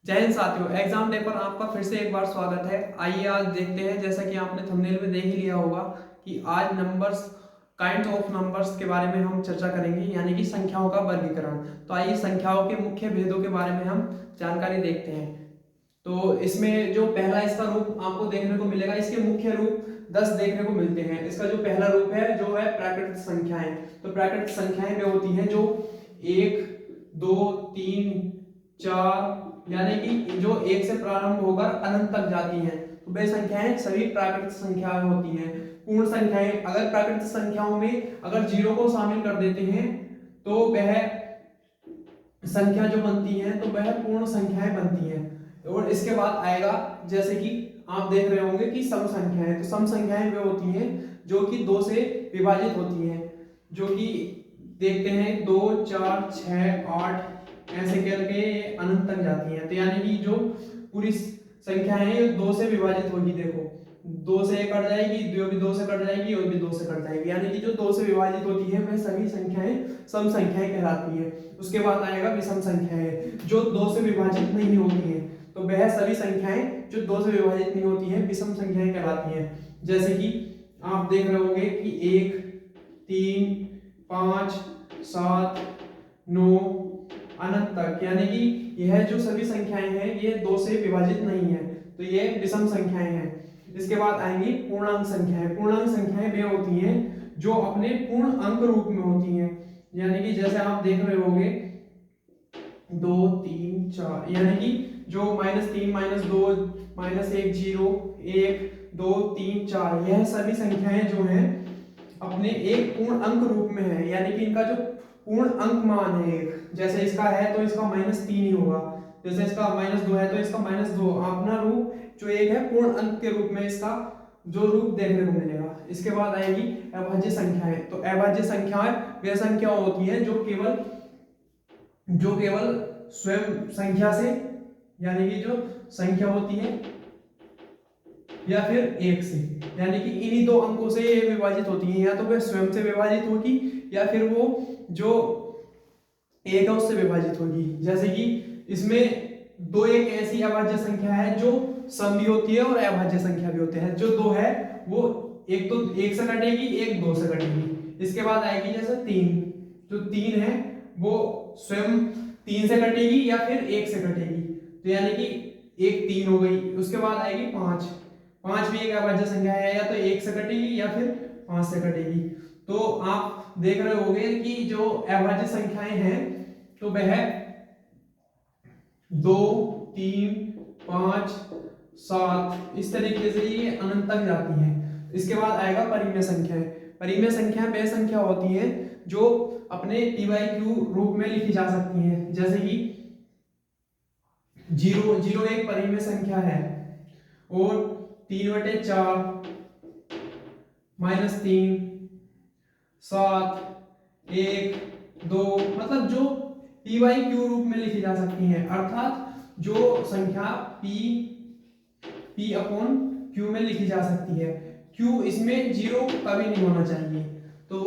जय हिंद साथियों, exam day पर आपका फिर से एक बार स्वागत है। आइए आज देखते हैं, जैसा कि आपने थंबनेल में देख ही लिया होगा कि आज नंबर्स, काइंड ऑफ नंबर्स के बारे में हम चर्चा करेंगे, यानी कि संख्याओं का वर्गीकरण। तो आइए संख्याओं के मुख्य भेदों के बारे में हम जानकारी देखते हैं। तो इसमें जो पहला इसका रूप आपको देखने को मिलेगा, इसके मुख्य रूप 10 देखने को मिलते हैं। इसका जो पहला रूप है जो है प्राकृत संख्याएं। तो प्राकृत संख्याएं वे होती हैं जो 1, 2, 3, 4 यानी कि जो 1 से प्रारंभ होकर अनंत तक जाती हैं। तो वे संख्याएं सभी प्राकृत संख्याएं होती हैं। पूर्ण संख्याएं, अगर प्राकृत संख्याओं में अगर जीरो को शामिल कर देते हैं तो वह संख्या जो बनती है तो वह पूर्ण संख्याएं बनती हैं। और इसके बाद आएगा, जैसे कि आप देख रहे होंगे कि सम संख्याएं। तो सम संख्याएं वे होती हैं जो कि 2 से विभाजित होती हैं, जो कि देखते हैं 2, 4, 6, 8 ऐसे करके अनंत तक जाती हैं। तो यानी कि जो पूरी संख्या है ये 2 से विभाजित होगी। देखो 2 से कट जाएगी, जो भी 2 से कट जाएगी और भी 2 से कट जाएगी, यानी कि जो 2 से विभाजित होती है वह सभी संख्याएं सम संख्याएं कहलाती हैं। उसके बाद आएगा विषम संख्याएं, जो 2 से विभाजित नहीं होती हैं। तो वह सभी संख्याएं जो 2 से विभाजित नहीं होती हैं विषम संख्याएं कहलाती हैं। जैसे कि आप देख रहे होंगे कि 1, 3, 5, 7, 9 अनंत तक, यानी कि यह जो सभी संख्याएं हैं ये 2 से विभाजित नहीं है, तो ये विषम संख्याएं हैं। इसके बाद आएंगी पूर्णांक संख्याएं। पूर्णांक संख्याएं वे होती हैं जो अपने पूर्ण अंक रूप में होती हैं, यानी कि जैसे आप देख रहे होंगे 2, 3, 4, यानी कि जो -3, -2, -1, 0, 1, 2, 3, 4 यह सभी संख्याएं जो हैं अपने एक पूर्ण अंक रूप में है, यानी कि इनका जो पूर्ण अंक मान है एक, जैसे इसका है तो इसका -3 ही होगा, जैसे इसका -2 है तो इसका -2। अपना रूप जो एक है पूर्ण अंक के रूप में इसका जो रूप देखने को मिलेगा। इसके बाद आएगी अभाज्य संख्याएं। तो अभाज्य संख्याएं वे संख्या होती हैं जो केवल स्वयं संख्या से, यानी कि जो संख्या होती है या फिर 1 से, यानी कि इन्हीं 2 अंकों से ये विभाजित होती हैं, या तो वह स्वयं से विभाजित होगी या फिर वो जो 1 है उससे विभाजित होगी। जैसे कि इसमें 2 एक ऐसी अभाज्य संख्या है जो सम भी होती है और अभाज्य संख्या भी होते हैं। जो 2 है वो एक तो 1 से कटेगी, एक 2 से कटेगी। इसके बाद आएगी जैसे 3, जो 3 है वो स्वयं 3 से कटेगी या फिर 1 से कटेगी, तो यानी कि एक 3 हो गई। उसके बाद आएगी 5, 5 भी एक अभाज्य संख्या है, या तो 1 से कटेगी या फिर 5 से कटेगी। तो आप देख रहे होंगे कि जो अभाज्य संख्याएं हैं तो वह 2, 3, 5, 7 इस तरीके से ये अनंत तक जाती हैं। इसके बाद आएगा परिमेय संख्याएं। परिमेय संख्याएं वे संख्या होती हैं जो अपने p/q रूप में लिखी जा सकती हैं। जैसे कि 0 एक परिमेय संख्या है, और 3/4, -3, 7, 1, 2 मतलब जो p/q रूप में लिखी जा सकती हैं, अर्थात जो संख्या p/q में लिखी जा सकती है। q इसमें 0 कभी नहीं होना चाहिए। तो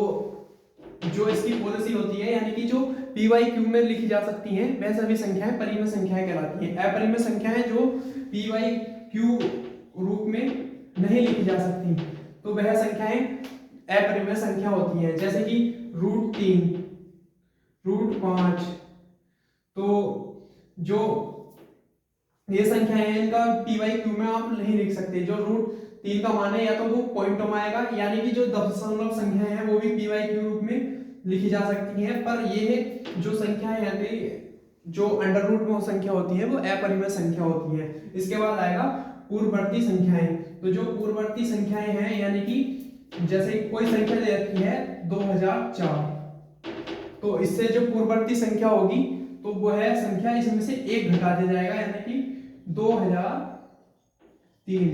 जो इसकी पॉलिसी होती है, यानी कि जो p/q में लिखी जा सकती हैं वह सभी संख्याएं परिमेय संख्याएं कहलाती हैं। अपरिमेय संख्याएं जो p/q रूप में नहीं लिखी जा सकती तो वह संख्याएं अपरिमेय संख्या होती हैं। जैसे कि √3, √5, तो जो ये संख्याएं हैं इनका p/q में आप नहीं लिख सकते। जो √3 का मान है या तो वो पॉइंटों में आएगा, यानी कि जो दशमलव संख्याएं हैं वो भी p/q रूप में लिखी जा सकती हैं, पर ये जो संख्याएं हैं जो अंडर रूट में संख्या होती है वो अपरिमेय संख्या होती है। इसके बाद आएगा पूर्ववर्ती संख्याएं। तो जो पूर्ववर्ती संख्याएं हैं, यानी कि जैसे कोई संख्या दे रखी है 2004, तो इससे जो पूर्ववर्ती संख्या होगी तो वो है संख्या, इसमें से 1 घटा दिया जाएगा, यानी कि 2003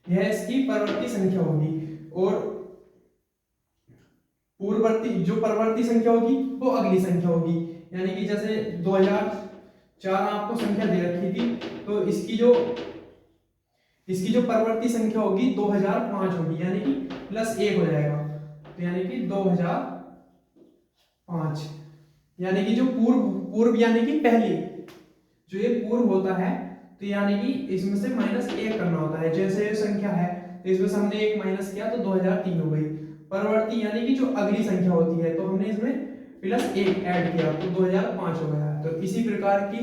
यह इसकी परवर्ती संख्या होगी। और पूर्ववर्ती जो परवर्ती संख्या होगी वो अगली संख्या होगी, यानी कि जैसे 2004 आपको संख्या दे रखी थी, तो इसकी जो परवर्ती संख्या होगी 2005 होगी, यानी कि +1 हो जाएगा, तो यानी कि 2005, यानी कि जो पूर्व यानी कि पहली जो ये पूर्व होता है तो यानी कि इसमें से -1 करना होता है। जैसे ये संख्या है तो इसमें से हमने 1 माइनस किया तो 2003 हो गई। परवर्ती यानी कि जो अगली संख्या होती है तो हमने इसमें +1 ऐड किया तो 2005 हो गया। तो इसी प्रकार की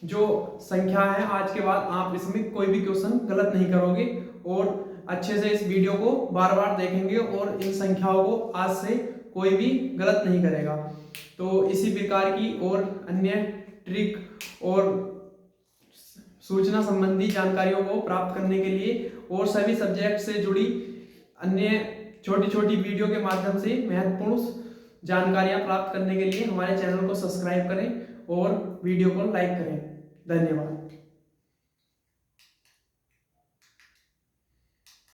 जो संख्या है आज के बाद आप इसमें कोई भी क्वेश्चन गलत नहीं करोगे और अच्छे से इस वीडियो को बार बार देखेंगे और इन संख्याओं को आज से कोई भी गलत नहीं करेगा। तो इसी प्रकार की और अन्य ट्रिक और सूचना संबंधी जानकारियों को प्राप्त करने के लिए और सभी सब्जेक्ट से जुड़ी अन्य छोटी छोटी वीडियो के माध्यम से महत्वपूर्ण जानकारियां प्राप्त करने के लिए हमारे चैनल को सब्सक्राइब करें और वीडियो को लाइक करें। धन्यवाद।